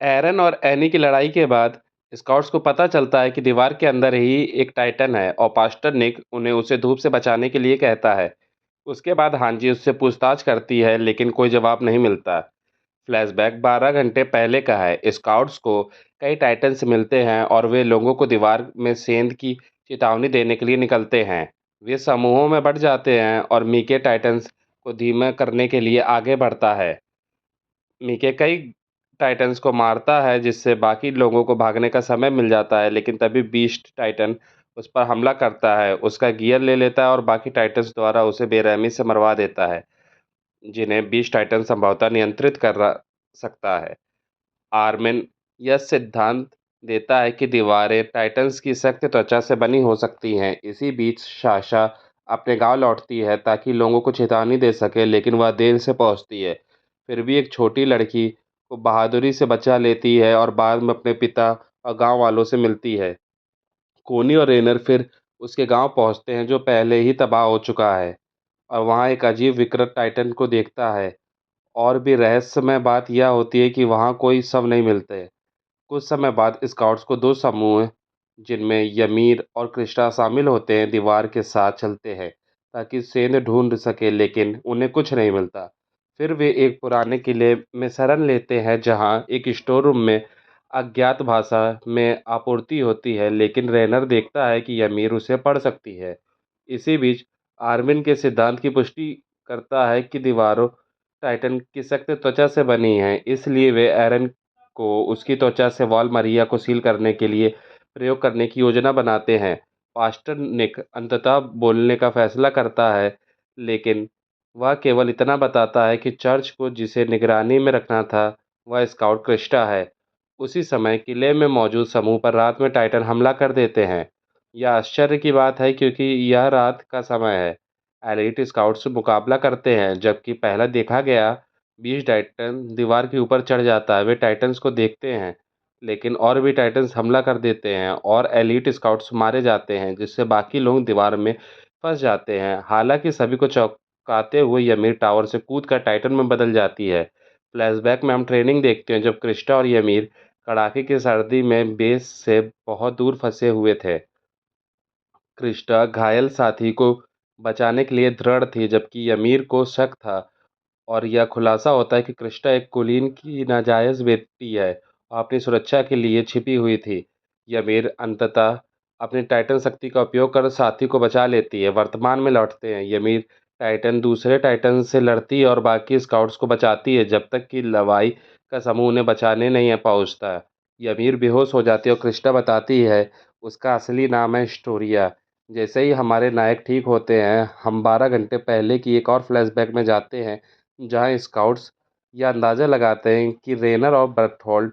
एरन और एनी की लड़ाई के बाद स्काउट्स को पता चलता है कि दीवार के अंदर ही एक टाइटन है और पास्टर निक उन्हें उसे धूप से बचाने के लिए कहता है। उसके बाद हांजी उससे पूछताछ करती है लेकिन कोई जवाब नहीं मिलता। फ्लैशबैक 12 घंटे पहले का है। स्काउट्स को कई टाइटन्स मिलते हैं और वे लोगों को दीवार में सेंध की चेतावनी देने के लिए निकलते हैं। वे समूहों में बढ़ जाते हैं और मीके टाइटन्स को धीमा करने के लिए आगे बढ़ता है। मीके कई टाइटन्स को मारता है जिससे बाकी लोगों को भागने का समय मिल जाता है, लेकिन तभी बीस्ट टाइटन उस पर हमला करता है, उसका गियर ले लेता है और बाकी टाइटन्स द्वारा उसे बेरहमी से मरवा देता है, जिन्हें बीस्ट टाइटन संभवतः नियंत्रित सकता है। आर्मिन यह सिद्धांत देता है कि दीवारें टाइटन्स की सख्त त्वचा से बनी हो सकती हैं। इसी बीच साशा अपने गांव लौटती है ताकि लोगों को चेतावनी दे सके, लेकिन वह देर से पहुंचती है। फिर भी एक छोटी लड़की को बहादुरी से बचा लेती है और बाद में अपने पिता और गांव वालों से मिलती है। कोनी और रेनर फिर उसके गांव पहुंचते हैं जो पहले ही तबाह हो चुका है, और वहां एक अजीब विकृत टाइटन को देखता है। और भी रहस्यमय बात यह होती है कि वहां कोई शव नहीं मिलते। कुछ समय बाद स्काउट्स को दो समूह, जिनमें यमीर और क्रिस्टा शामिल होते हैं, दीवार के साथ चलते हैं ताकि सेंध ढूंढ सके, लेकिन उन्हें कुछ नहीं मिलता। फिर वे एक पुराने किले में शरण लेते हैं जहां एक स्टोर रूम में अज्ञात भाषा में आपूर्ति होती है, लेकिन रेनर देखता है कि यमीर उसे पढ़ सकती है। इसी बीच आर्मिन के सिद्धांत की पुष्टि करता है कि दीवारों टाइटन की सख्त त्वचा से बनी हैं, इसलिए वे एरन को उसकी त्वचा से वॉल मरिया को सील करने के लिए प्रयोग करने की योजना बनाते हैं। पास्टर निक अंततः बोलने का फैसला करता है, लेकिन वह केवल इतना बताता है कि चर्च को जिसे निगरानी में रखना था, वह स्काउट क्रिस्टा है। उसी समय किले में मौजूद समूह पर रात में टाइटन हमला कर देते हैं। यह आश्चर्य की बात है क्योंकि यह रात का समय है। एलीट स्काउट्स मुकाबला करते हैं, जबकि पहला देखा गया 20 टाइटन दीवार के ऊपर चढ़ जाता है। वे टाइटन्स को देखते हैं, लेकिन और भी टाइटन्स हमला कर देते हैं और एलीट स्काउट्स मारे जाते हैं, जिससे बाकी लोग दीवार में फंस जाते हैं। हालांकि सभी को चौंकाते हुए यमीर टावर से कूद कर टाइटन में बदल जाती है। फ्लैशबैक में हम ट्रेनिंग देखते हैं जब क्रिस्टा और यमीर कड़ाके की सर्दी में बेस से बहुत दूर फंसे हुए थे। क्रिस्टा घायल साथी को बचाने के लिए दृढ़ थी, जबकि यमीर को शक था, और यह खुलासा होता है कि क्रिस्टा एक कुलीन की नाजायज़ बेटी है और अपनी सुरक्षा के लिए छिपी हुई थी। यमीर अंततः अपनी टाइटन शक्ति का उपयोग कर साथी को बचा लेती है। वर्तमान में लौटते हैं। यमीर टाइटन दूसरे टाइटन से लड़ती है और बाकी स्काउट्स को बचाती है जब तक कि लवाई का समूह उन्हें बचाने नहीं पहुंचता। यमीर बेहोश हो जाती है और क्रिस्टा बताती है उसका असली नाम है स्टोरिया। जैसे ही हमारे नायक ठीक होते हैं, हम 12 घंटे पहले की एक और फ्लैशबैक में जाते हैं जहां स्काउट्स यह अंदाज़ा लगाते हैं कि रेनर और बर्थोल्ड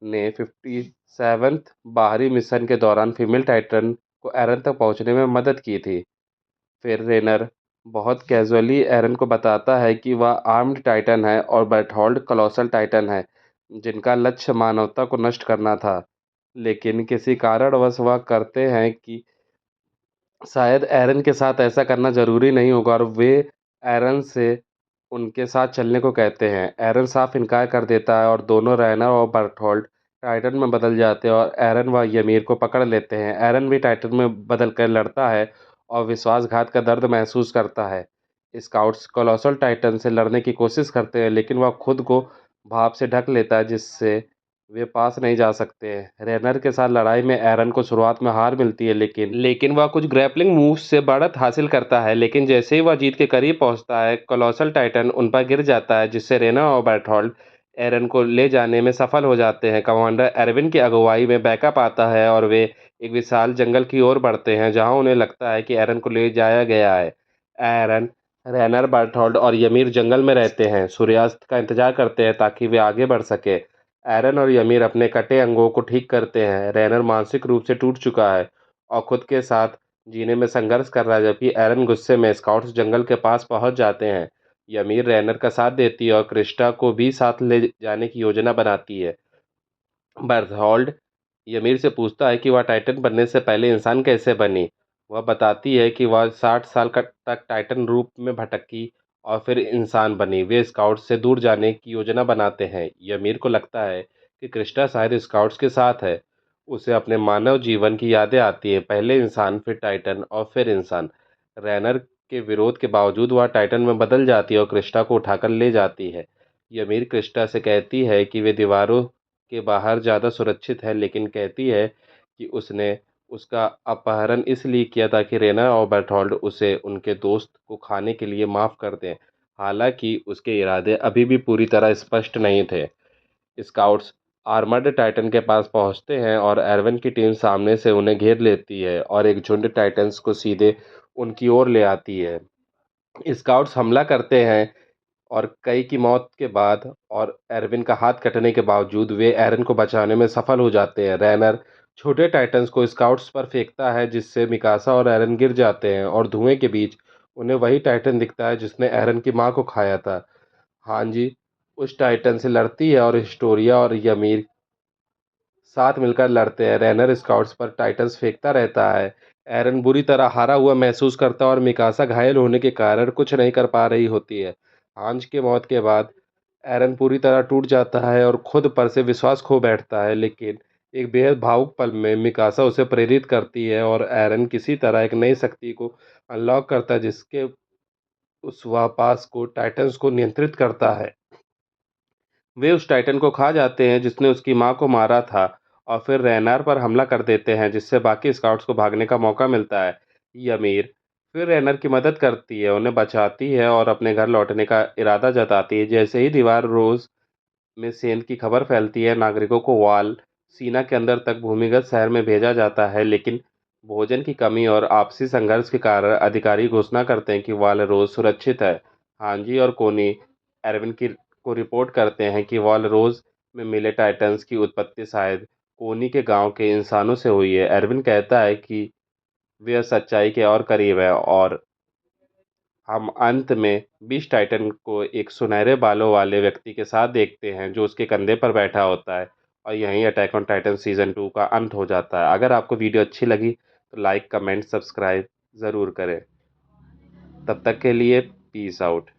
ने 57th बाहरी मिशन के दौरान फीमेल टाइटन को एरन तक पहुंचने में मदद की थी। फिर रेनर बहुत कैजुअली एरन को बताता है कि वह आर्म्ड टाइटन है और बर्थोल्ड कॉलोसल टाइटन है, जिनका लक्ष्य मानवता को नष्ट करना था। लेकिन किसी कारणवश वह करते हैं कि शायद एरन के साथ ऐसा करना ज़रूरी नहीं होगा, और वे एरन से उनके साथ चलने को कहते हैं। एरन साफ इनकार कर देता है और दोनों रैनर और बर्टोल्ड टाइटन में बदल जाते हैं और एरन व ymir को पकड़ लेते हैं। एरन भी टाइटन में बदल कर लड़ता है और विश्वासघात का दर्द महसूस करता है। स्काउट्स कोलोसल टाइटन से लड़ने की कोशिश करते हैं, लेकिन वह खुद को भाप से ढक लेता है जिससे वे पास नहीं जा सकते। रेनर के साथ लड़ाई में एरन को शुरुआत में हार मिलती है, लेकिन वह कुछ ग्रैपलिंग मूव्स से बढ़त हासिल करता है। लेकिन जैसे ही वह जीत के करीब पहुंचता है, कोलोसल टाइटन उन पर गिर जाता है, जिससे रेनर और बर्टोल्ड एरन को ले जाने में सफल हो जाते हैं। कमांडर एरविन की अगुवाई में बैकअप आता है और वे एक विशाल जंगल की ओर बढ़ते हैं जहां उन्हें लगता है कि एरन को ले जाया गया है। एरन, रेनर, बर्टोल्ड और ymir जंगल में रहते हैं, सूर्यास्त का इंतजार करते हैं ताकि वे आगे बढ़ सके। एरन और ymir अपने कटे अंगों को ठीक करते हैं। रेनर मानसिक रूप से टूट चुका है और खुद के साथ जीने में संघर्ष कर रहा है, जबकि एरन गुस्से में स्काउट्स जंगल के पास पहुंच जाते हैं। ymir रेनर का साथ देती है और क्रिस्टा को भी साथ ले जाने की योजना बनाती है। बर्टहोल्ड ymir से पूछता है कि वह टाइटन बनने से पहले इंसान कैसे बनी। वह बताती है कि वह 60 साल तक टाइटन रूप में भटकी और फिर इंसान बनी। वे स्काउट से दूर जाने की योजना बनाते हैं। ymir को लगता है कि क्रिस्टा शायद स्काउट्स के साथ है। उसे अपने मानव जीवन की यादें आती हैं, पहले इंसान, फिर टाइटन और फिर इंसान। रैनर के विरोध के बावजूद वह टाइटन में बदल जाती है और क्रिस्टा को उठाकर ले जाती है। ymir क्रिस्टा से कहती है कि वे दीवारों के बाहर ज़्यादा सुरक्षित है, लेकिन कहती है कि उसने उसका अपहरण इसलिए किया ताकि रेना और बर्टोल्ड उसे उनके दोस्त को खाने के लिए माफ़ कर दें। हालांकि उसके इरादे अभी भी पूरी तरह स्पष्ट नहीं थे। स्काउट्स आर्मर्ड टाइटन के पास पहुंचते हैं और एरवन की टीम सामने से उन्हें घेर लेती है और एक झुंड टाइटन्स को सीधे उनकी ओर ले आती है। स्काउट्स हमला करते हैं और कई की मौत के बाद और एरविन का हाथ कटने के बावजूद वे एरन को बचाने में सफल हो जाते हैं। रैनर छोटे टाइटन्स को स्काउट्स पर फेंकता है, जिससे मिकासा और एरन गिर जाते हैं और धुएं के बीच उन्हें वही टाइटन दिखता है जिसने एरन की मां को खाया था। हाँ जी, उस टाइटन से लड़ती है और हिस्टोरिया और ymir साथ मिलकर लड़ते हैं। रैनर स्काउट्स पर टाइटन्स फेंकता रहता है। एरन बुरी तरह हारा हुआ महसूस करता है और मिकासा घायल होने के कारण कुछ नहीं कर पा रही होती है। हांज की मौत के बाद एरन पूरी तरह टूट जाता है और खुद पर से विश्वास खो बैठता है, लेकिन एक बेहद भावुक पल में मिकासा उसे प्रेरित करती है और एरन किसी तरह एक नई शक्ति को अनलॉक करता है, जिसके उस वापस को टाइटन्स को नियंत्रित करता है। वे उस टाइटन को खा जाते हैं जिसने उसकी मां को मारा था और फिर रैनार पर हमला कर देते हैं, जिससे बाकी स्काउट्स को भागने का मौका मिलता है। ymir फिर रैनर की मदद करती है, उन्हें बचाती है और अपने घर लौटने का इरादा जताती है। जैसे ही दीवार रोज में सेंध की खबर फैलती है, नागरिकों को वाल सीना के अंदर तक भूमिगत शहर में भेजा जाता है, लेकिन भोजन की कमी और आपसी संघर्ष के कारण अधिकारी घोषणा करते हैं कि वाल रोज सुरक्षित है। हांजी और कोनी एरविन की को रिपोर्ट करते हैं कि वाल रोज में मिले टाइटन्स की उत्पत्ति शायद कोनी के गांव के इंसानों से हुई है। एरविन कहता है कि वे सच्चाई के और करीब है और हम अंत में बीच टाइटन को एक सुनहरे बालों वाले व्यक्ति के साथ देखते हैं जो उसके कंधे पर बैठा होता है। और यहीं अटैक ऑन टाइटन सीजन 2 का अंत हो जाता है। अगर आपको वीडियो अच्छी लगी तो लाइक, कमेंट, सब्सक्राइब ज़रूर करें। तब तक के लिए पीस आउट।